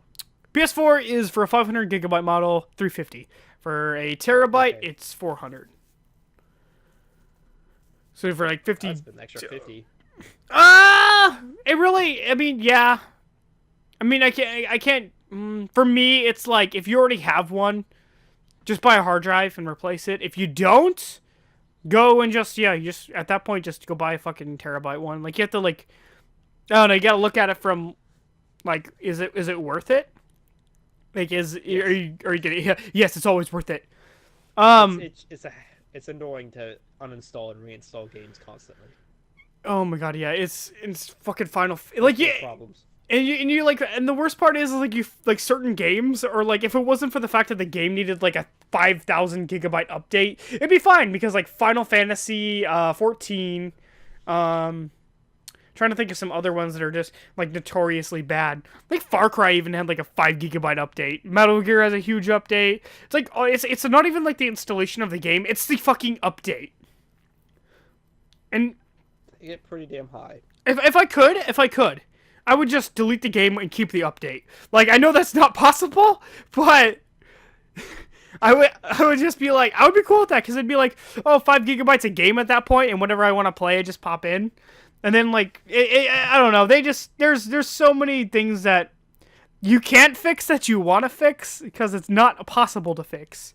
PS4 is for a 500 gigabyte model, $350. For a terabyte, Okay. it's $400. So for like 50, That's been an extra 50. it really. I mean, yeah. I mean, I can't. For me, it's like if you already have one, just buy a hard drive and replace it. If you don't, go and just you just at that point just go buy a fucking terabyte one. Like you have to like, I don't know. You gotta look at it from like, is it worth it? Like, Yes. are you getting? Yeah, yes, it's always worth it. It's annoying to uninstall and reinstall games constantly. Oh my god, yeah, it's fucking Final. Like, Full yeah, of problems. and you like, and the worst part is like you like certain games, or like if it wasn't for the fact that the game needed like a 5,000 gigabyte update, it'd be fine because like Final Fantasy 14, trying to think of some other ones that are just like notoriously bad. Like Far Cry even had like a 5 gigabyte update. Metal Gear has a huge update. It's like it's not even like the installation of the game; it's the fucking update. And They get pretty damn high. if I could, I would just delete the game and keep the update. Like I know that's not possible, but I would just be like I would be cool with that because it'd be like 5 gigabytes a game at that point, and whenever I want to play, I just pop in, and then like I don't know. They just there's so many things that you can't fix that you want to fix because it's not possible to fix.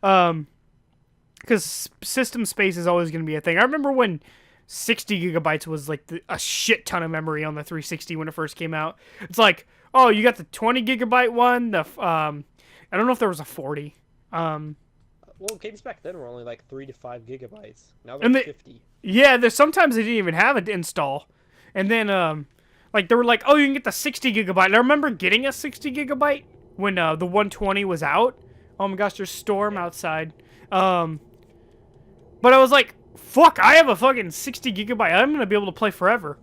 Because system space is always going to be a thing. I remember when 60 gigabytes was like a shit ton of memory on the 360 when it first came out. It's like, oh, you got the 20 gigabyte one. I don't know if there was a 40. Well, games back then were only like 3 to 5 gigabytes. Now they're And they, 50. yeah, there's sometimes they didn't even have it to install. And then like they were like, oh, you can get the 60 gigabyte. I remember getting a 60 gigabyte when the 120 was out. Oh my gosh, there's storm outside. But I was like, fuck, I have a fucking 60 gigabyte. I'm going to be able to play forever.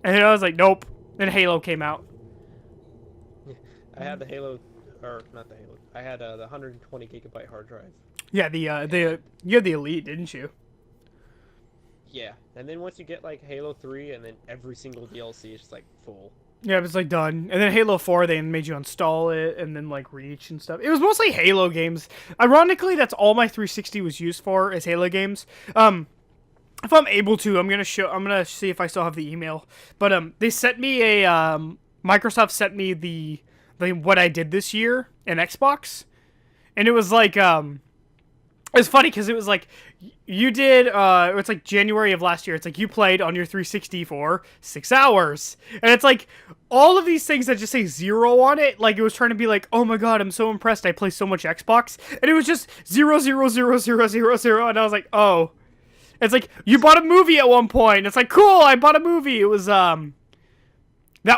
And then I was like, nope. Then Halo came out. I had the Halo, or not the Halo. I had the 120 gigabyte hard drive. Yeah, you had the Elite, didn't you? Yeah, and then once you get like Halo 3, and then every single DLC is just like full. Yeah, it was like done. And then Halo 4, they made you install it and then like Reach and stuff. It was mostly Halo games. Ironically, that's all my 360 was used for is Halo games. If I'm able to, I'm gonna see if I still have the email. But they sent me Microsoft sent me the what I did this year in Xbox. And it was like It's funny because it was like you did. It's like January of last year. It's like you played on your 360 for 6 hours, and it's like all of these things that just say 0 on it. Like it was trying to be like, oh my god, I'm so impressed. I play so much Xbox, and it was just 0, 0, 0, 0, 0, 0, and I was like, oh. It's like you bought a movie at one point. It's like cool. I bought a movie. It was that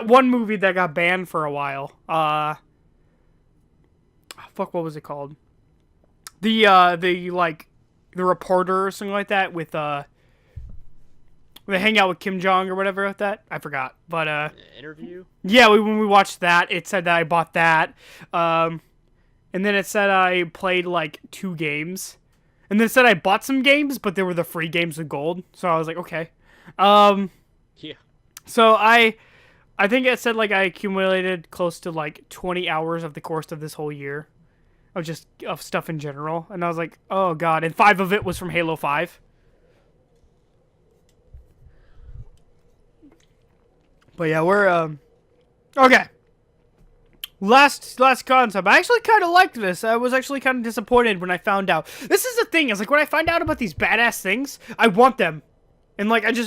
one movie that got banned for a while. Fuck, what was it called? The like the reporter or something like that with they hang out with Kim Jong or whatever with that. I forgot, but Interview. yeah, when we watched that, it said that I bought that, and then it said I played like 2 games, and then it said I bought some games, but they were the free games with gold. So I was like, okay, Yeah. so I think it said like I accumulated close to like 20 hours of the course of this whole year of just of stuff in general, and I was like, oh god, and 5 of it was from Halo 5. But yeah, we're okay. Last concept. I actually kind of liked this. I was actually kind of disappointed when I found out. This is the thing. Is like when I find out about these badass things, I want them. And like and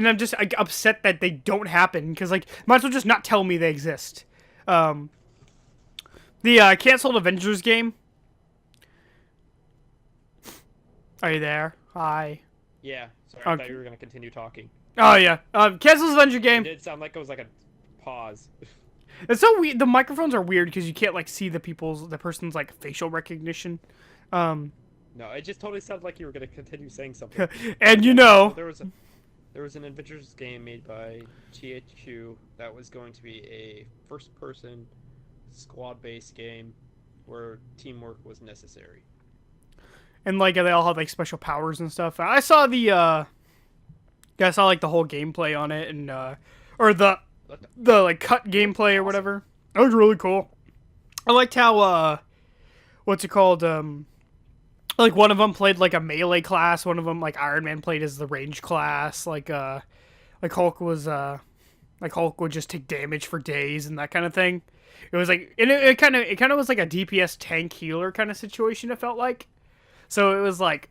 I'm just like, upset that they don't happen because like might as well just not tell me they exist. The canceled Avengers game. Are you there? Hi. Yeah. Sorry, I Okay. thought you were gonna continue talking. Oh yeah. Canceled Avenger game. It did sound like it was like a pause. It's so weird. The microphones are weird because you can't like see the person's like facial recognition. No, it just totally sounded like you were gonna continue saying something. And you So know, there was an Avengers game made by THQ that was going to be a first-person squad-based game where teamwork was necessary. and like they all have like special powers and stuff. I saw yeah, I saw like the whole gameplay on it and or the like cut gameplay or whatever. That was really cool. I liked how what's it called? Like one of them played like a melee class. One of them like Iron Man played as the range class. Like Hulk was like Hulk would just take damage for days and that kind of thing. It was like and it kind of was like a DPS tank healer kind of situation. It felt like. So it was like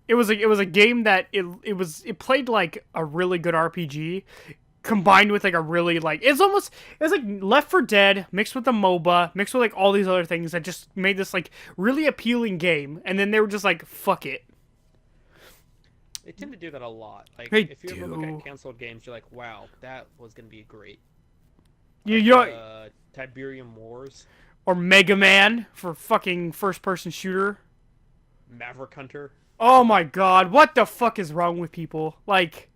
it was a game that it played like a really good RPG combined with like a really like it was like Left 4 Dead mixed with the MOBA mixed with like all these other things that just made this like really appealing game, and then they were just like fuck it. They tend to do that a lot. Like They if you ever look do. at canceled games, you're like, wow, that was gonna be great. You, Like, you know, Tiberium Wars, or Mega Man for fucking first person shooter. Maverick Hunter. Oh my god, what the fuck is wrong with people? Like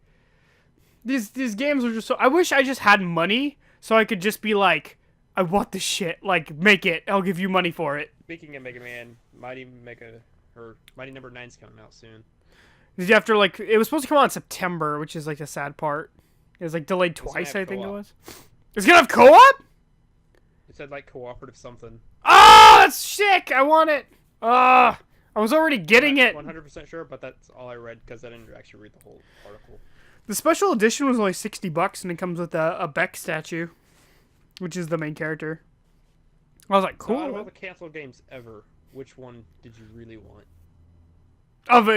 these games are just so I wish I just had money so I could just be like I want this shit, like make it. I'll give you money for it. Speaking of Mega Man, Mighty Number 9's coming out soon. After like it was supposed to come out in September, which is like the sad part. It was like delayed gonna twice, have I think it co-op. was. It's gonna have co-op? It said like cooperative something. Oh, that's sick! I want it. I was already getting it. 100% sure, but that's all I read because I didn't actually read the whole article. The special edition was only $60, and it comes with a Beck statue, which is the main character. I was like, So out of all cool. the canceled games ever, which one did you really want? Out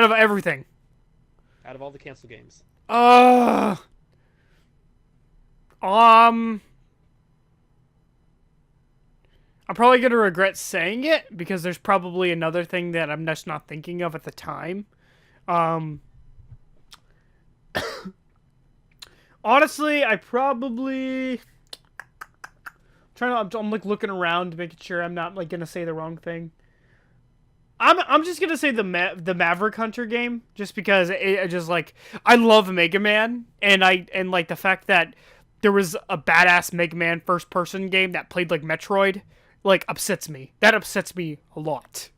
of everything. Out of all the canceled games. Uh, um, I'm probably gonna regret saying it because there's probably another thing that I'm just not thinking of at the time. Honestly, I probably I'm like looking around, making sure I'm not like gonna say the wrong thing. I'm just gonna say the Maverick Hunter game, just because it just like I love Mega Man, and like the fact that there was a badass Mega Man first person game that played like Metroid, like upsets me. That upsets me a lot.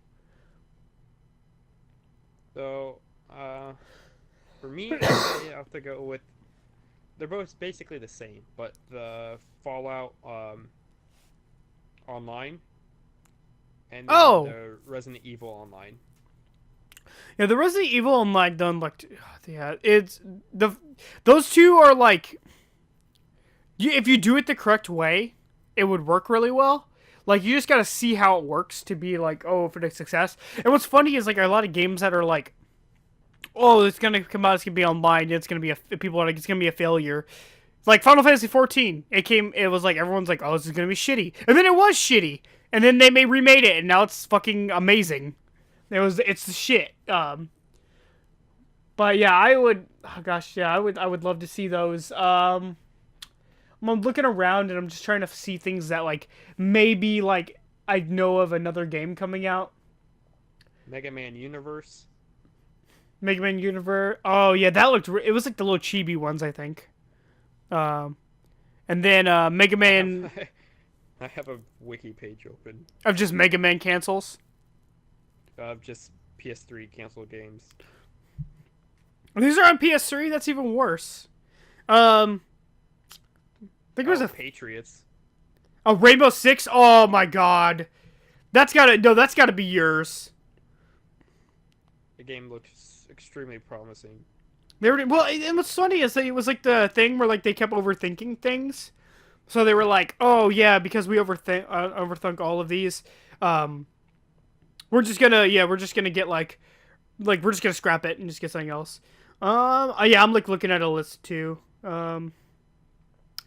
So, for me, I have to go with. They're both basically the same, but the Fallout Online and the Resident Evil Online. Yeah, the Resident Evil Online done like yeah, it's those two are like if you do it the correct way, it would work really well. Like you just gotta see how it works to be like, oh, if it's a success. And what's funny is like a lot of games that are like, oh, it's gonna come out, it's gonna be online, it's gonna be people are like, it's gonna be a failure. Like Final Fantasy 14, it was like everyone's like, oh, this is gonna be shitty, and then it was shitty, and then they remade it, and now it's fucking amazing. It's the shit. But yeah, I would. Oh gosh, yeah, I would love to see those. I'm looking around and I'm just trying to see things that like maybe like I know of another game coming out. Mega Man Universe. Mega Man Universe. Oh yeah, that looked. It was like the little chibi ones, I think. Um, and then Mega Man I have a wiki page open of just Mega Man cancels. of just PS3 canceled games. These are on PS3. That's even worse. I think it was Patriots. a Rainbow Six. Oh my god, that's gotta be yours. The game looks extremely promising. They were well, and what's funny is that it was like the thing where like they kept overthinking things. So they were like, oh yeah, because we overthink all of these, we're just gonna get like we're just gonna scrap it and just get something else. Yeah, I'm like looking at a list too.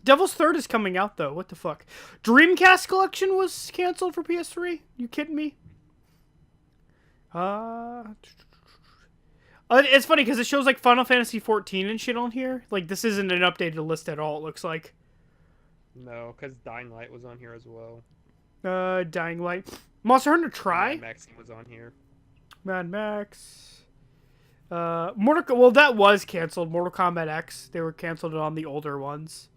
Devil's Third is coming out though. What the fuck? Dreamcast Collection was canceled for PS3. You kidding me? It's funny because it shows like Final Fantasy 14 and shit on here. Like this isn't an updated list at all. It looks like. No, because Dying Light was on here as well. Dying Light, Monster Hunter Try. Mad Max was on here. Mad Max. Well, that was canceled. Mortal Kombat X. They were canceled on the older ones.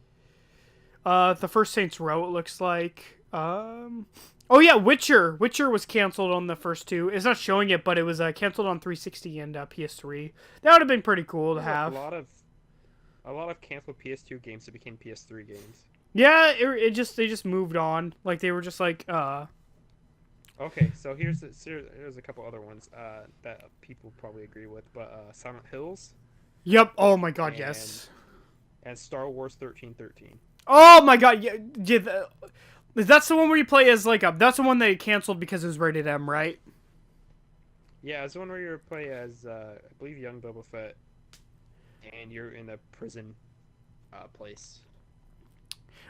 The first Saints Row, it looks like. Oh yeah, Witcher. Witcher was canceled on the first two. It's not showing it, but it was canceled on 360 and PS3. That would have been pretty cool to have. A lot of canceled PS2 games that became PS3 games. Yeah, they just moved on. Like they were just like Okay, so here's a couple other ones that people probably agree with, but Silent Hills. Yep. Oh my god, yes. And Star Wars 1313. Oh my god, yeah. That's the one where you play as like that's the one they canceled because it was rated M, right? Yeah, it's the one where you play as I believe young Boba Fett, and you're in a prison place.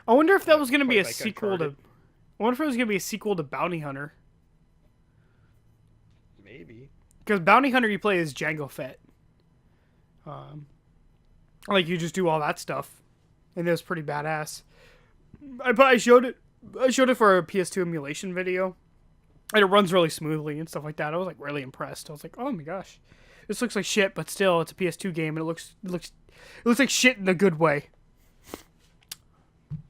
I wonder if that was gonna be a like sequel to. Uncharted. I wonder if it was gonna be a sequel to Bounty Hunter. Maybe. Because Bounty Hunter, you play as Jango Fett. Like you just do all that stuff, and it was pretty badass. I showed it. I showed it for a PS2 emulation video, and it runs really smoothly and stuff like that. I was like really impressed. I was like, oh my gosh, this looks like shit, but still, it's a PS2 game, and it looks like shit in a good way.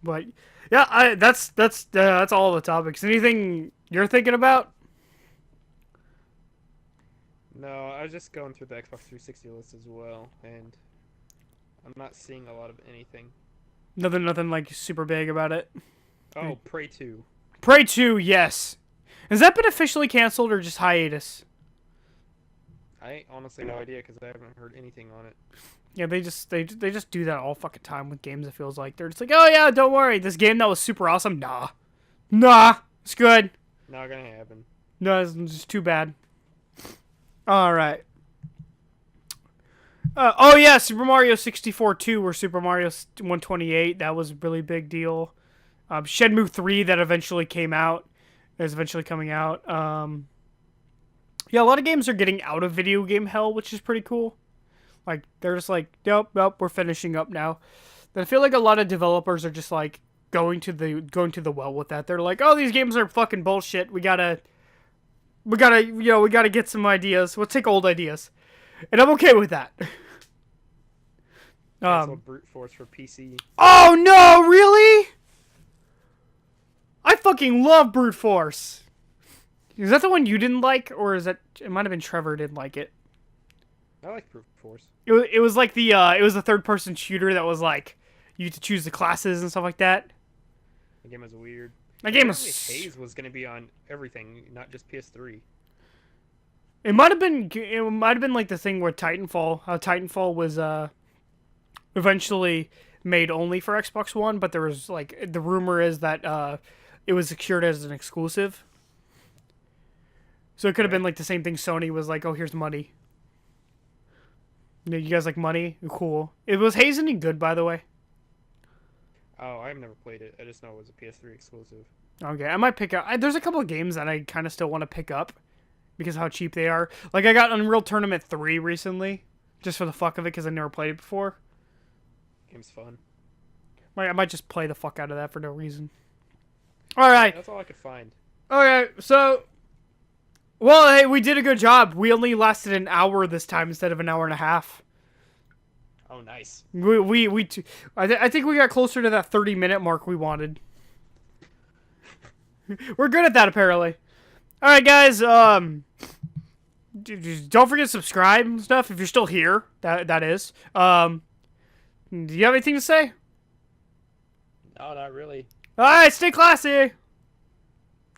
But yeah, that's all the topics. Anything you're thinking about? No, I was just going through the Xbox 360 list as well, and I'm not seeing a lot of anything. Nothing like super big about it. Oh, Prey 2. Prey 2, yes. Has that been officially canceled or just hiatus? I honestly no idea because I haven't heard anything on it. Yeah, they just do that all fucking time with games. It feels like they're just like, oh yeah, don't worry, this game that was super awesome. Nah, it's good. Not gonna happen. No, it's just too bad. All right. Oh yeah, Super Mario 64 2 or Super Mario 128. That was a really big deal. Shenmue 3 that eventually came out is eventually coming out. Yeah, a lot of games are getting out of video game hell, which is pretty cool. Like they're just like, nope, we're finishing up now. But I feel like a lot of developers are just like going to the well with that. They're like, oh, these games are fucking bullshit. We gotta get some ideas. We'll take old ideas, and I'm okay with that. Brute Force for PC. Oh no, really? I fucking love Brute Force. Is that the one you didn't like, or is that it might have been Trevor didn't like it? I like Brute Force. It was like it was a third person shooter that was like you had to choose the classes and stuff like that. The game was weird. That game Apparently was. Haze was going to be on everything, not just PS3. It might have been like the thing where Titanfall was eventually made only for Xbox One, but there was like the rumor is that it was secured as an exclusive. So it could have Okay. been like the same thing. Sony was like, "Oh, here's money. You guys like money? Cool." It was Haze any good, by the way. Oh, I've never played it. I just know it was a PS3 exclusive. Okay, I might pick up. There's a couple of games that I kind of still want to pick up because of how cheap they are. Like I got Unreal Tournament 3 recently, just for the fuck of it, because I never played it before. Game's fun. I might just play the fuck out of that for no reason. All right. That's all I could find. Okay, so, well, hey, we did a good job. We only lasted an hour this time instead of an hour and a half. Oh, nice. I think we got closer to that 30-minute mark we wanted. We're good at that, apparently. All right, guys. Don't forget to subscribe and stuff if you're still here. That is. Do you have anything to say? No, not really. All right, stay classy.